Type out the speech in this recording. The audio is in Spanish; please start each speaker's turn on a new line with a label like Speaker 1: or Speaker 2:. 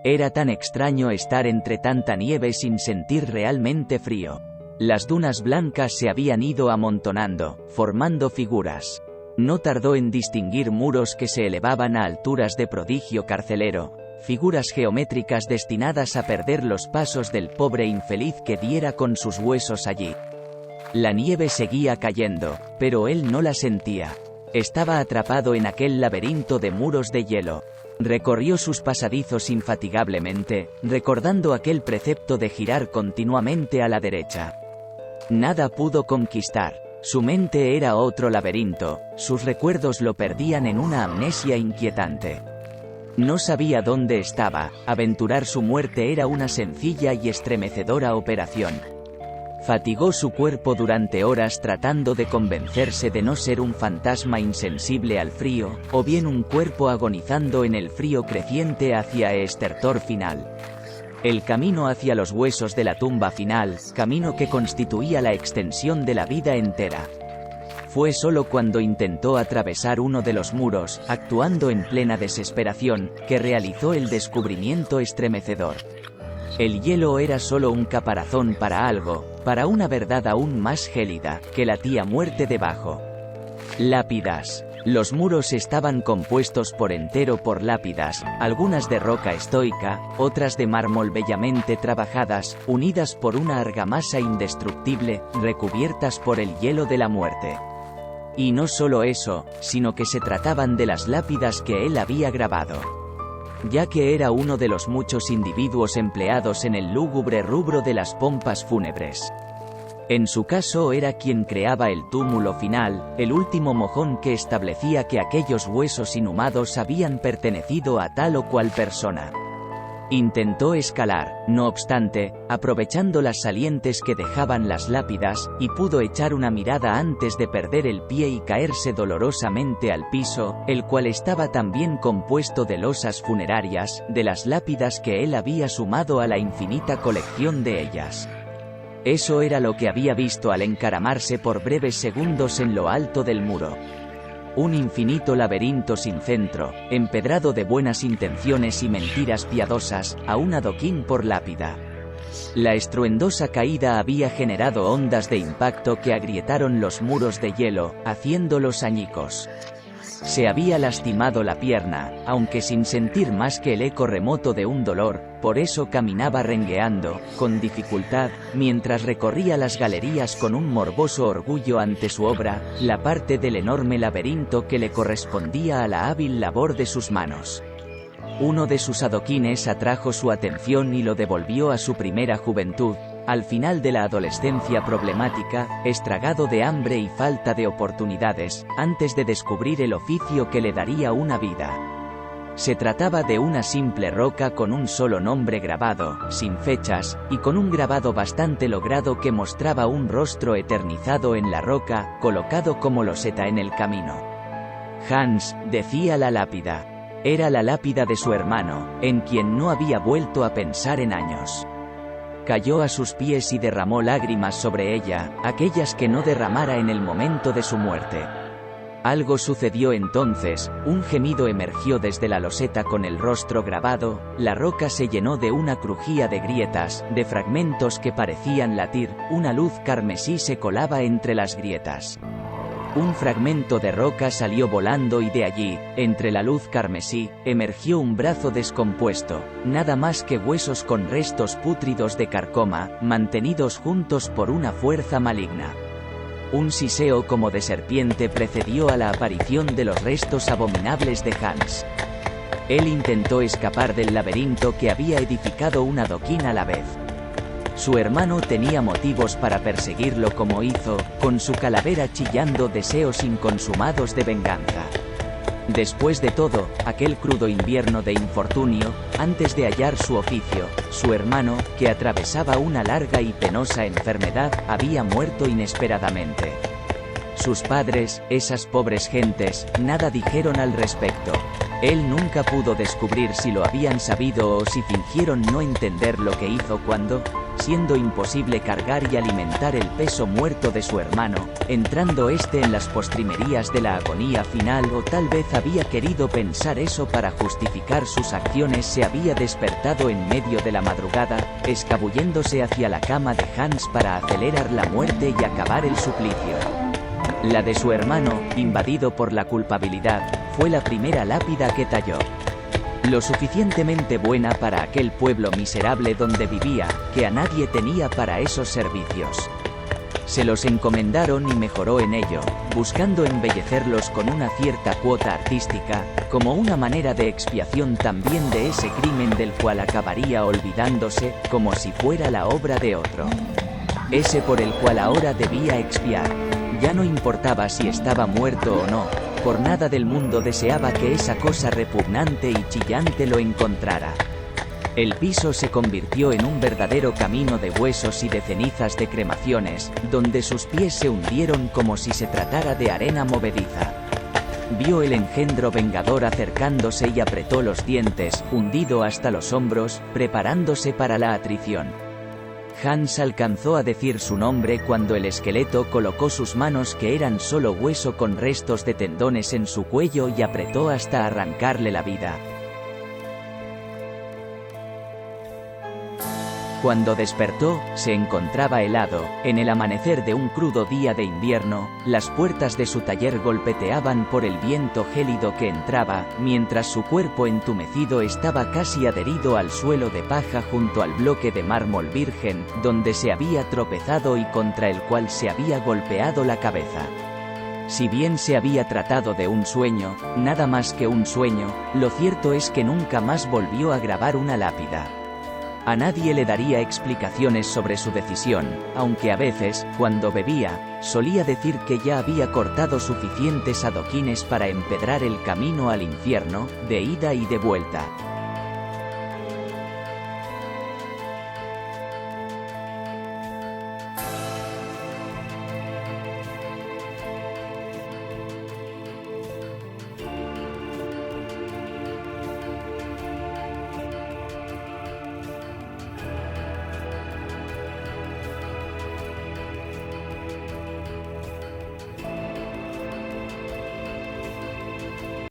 Speaker 1: Era tan extraño estar entre tanta nieve sin sentir realmente frío. Las dunas blancas se habían ido amontonando, formando figuras. No tardó en distinguir muros que se elevaban a alturas de prodigio carcelero, figuras geométricas destinadas a perder los pasos del pobre infeliz que diera con sus huesos allí. La nieve seguía cayendo, pero él no la sentía. Estaba atrapado en aquel laberinto de muros de hielo. Recorrió sus pasadizos infatigablemente, recordando aquel precepto de girar continuamente a la derecha. Nada pudo conquistar. Su mente era otro laberinto, sus recuerdos lo perdían en una amnesia inquietante. No sabía dónde estaba, aventurar su muerte era una sencilla y estremecedora operación. Fatigó su cuerpo durante horas tratando de convencerse de no ser un fantasma insensible al frío, o bien un cuerpo agonizando en el frío creciente hacia el estertor final. El camino hacia los huesos de la tumba final, camino que constituía la extensión de la vida entera. Fue solo cuando intentó atravesar uno de los muros, actuando en plena desesperación, que realizó el descubrimiento estremecedor. El hielo era solo un caparazón para algo, para una verdad aún más gélida, que latía muerte debajo. Lápidas. Los muros estaban compuestos por entero por lápidas, algunas de roca estoica, otras de mármol bellamente trabajadas, unidas por una argamasa indestructible, recubiertas por el hielo de la muerte. Y no solo eso, sino que se trataban de las lápidas que él había grabado. Ya que era uno de los muchos individuos empleados en el lúgubre rubro de las pompas fúnebres. En su caso era quien creaba el túmulo final, el último mojón que establecía que aquellos huesos inhumados habían pertenecido a tal o cual persona. Intentó escalar, no obstante, aprovechando las salientes que dejaban las lápidas, y pudo echar una mirada antes de perder el pie y caerse dolorosamente al piso, el cual estaba también compuesto de losas funerarias, de las lápidas que él había sumado a la infinita colección de ellas. Eso era lo que había visto al encaramarse por breves segundos en lo alto del muro. Un infinito laberinto sin centro, empedrado de buenas intenciones y mentiras piadosas, a un adoquín por lápida. La estruendosa caída había generado ondas de impacto que agrietaron los muros de hielo, haciéndolos añicos. Se había lastimado la pierna, aunque sin sentir más que el eco remoto de un dolor, por eso caminaba rengueando, con dificultad, mientras recorría las galerías con un morboso orgullo ante su obra, la parte del enorme laberinto que le correspondía a la hábil labor de sus manos. Uno de sus adoquines atrajo su atención y lo devolvió a su primera juventud, al final de la adolescencia problemática, estragado de hambre y falta de oportunidades, antes de descubrir el oficio que le daría una vida. Se trataba de una simple roca con un solo nombre grabado, sin fechas, y con un grabado bastante logrado que mostraba un rostro eternizado en la roca, colocado como loseta en el camino. Hans, decía la lápida. Era la lápida de su hermano, en quien no había vuelto a pensar en años. Cayó a sus pies y derramó lágrimas sobre ella, aquellas que no derramara en el momento de su muerte. Algo sucedió entonces, un gemido emergió desde la loseta con el rostro grabado, la roca se llenó de una crujía de grietas, de fragmentos que parecían latir, una luz carmesí se colaba entre las grietas. Un fragmento de roca salió volando y de allí, entre la luz carmesí, emergió un brazo descompuesto, nada más que huesos con restos pútridos de carcoma, mantenidos juntos por una fuerza maligna. Un siseo como de serpiente precedió a la aparición de los restos abominables de Hans. Él intentó escapar del laberinto que había edificado un adoquín a la vez. Su hermano tenía motivos para perseguirlo como hizo, con su calavera chillando deseos inconsumados de venganza. Después de todo, aquel crudo invierno de infortunio, antes de hallar su oficio, su hermano, que atravesaba una larga y penosa enfermedad, había muerto inesperadamente. Sus padres, esas pobres gentes, nada dijeron al respecto. Él nunca pudo descubrir si lo habían sabido o si fingieron no entender lo que hizo cuando, siendo imposible cargar y alimentar el peso muerto de su hermano, entrando este en las postrimerías de la agonía final, o tal vez había querido pensar eso para justificar sus acciones. Se había despertado en medio de la madrugada, escabulléndose hacia la cama de Hans para acelerar la muerte y acabar el suplicio. La de su hermano, invadido por la culpabilidad, fue la primera lápida que talló. Lo suficientemente buena para aquel pueblo miserable donde vivía, que a nadie tenía para esos servicios. Se los encomendaron y mejoró en ello, buscando embellecerlos con una cierta cuota artística, como una manera de expiación también de ese crimen del cual acabaría olvidándose, como si fuera la obra de otro. Ese por el cual ahora debía expiar. Ya no importaba si estaba muerto o no, por nada del mundo deseaba que esa cosa repugnante y chillante lo encontrara. El piso se convirtió en un verdadero camino de huesos y de cenizas de cremaciones, donde sus pies se hundieron como si se tratara de arena movediza. Vio el engendro vengador acercándose y apretó los dientes, hundido hasta los hombros, preparándose para la atrición. Hans alcanzó a decir su nombre cuando el esqueleto colocó sus manos, que eran solo hueso con restos de tendones, en su cuello y apretó hasta arrancarle la vida. Cuando despertó, se encontraba helado. En el amanecer de un crudo día de invierno, las puertas de su taller golpeteaban por el viento gélido que entraba, mientras su cuerpo entumecido estaba casi adherido al suelo de paja junto al bloque de mármol virgen, donde se había tropezado y contra el cual se había golpeado la cabeza. Si bien se había tratado de un sueño, nada más que un sueño, lo cierto es que nunca más volvió a grabar una lápida. A nadie le daría explicaciones sobre su decisión, aunque a veces, cuando bebía, solía decir que ya había cortado suficientes adoquines para empedrar el camino al infierno, de ida y de vuelta.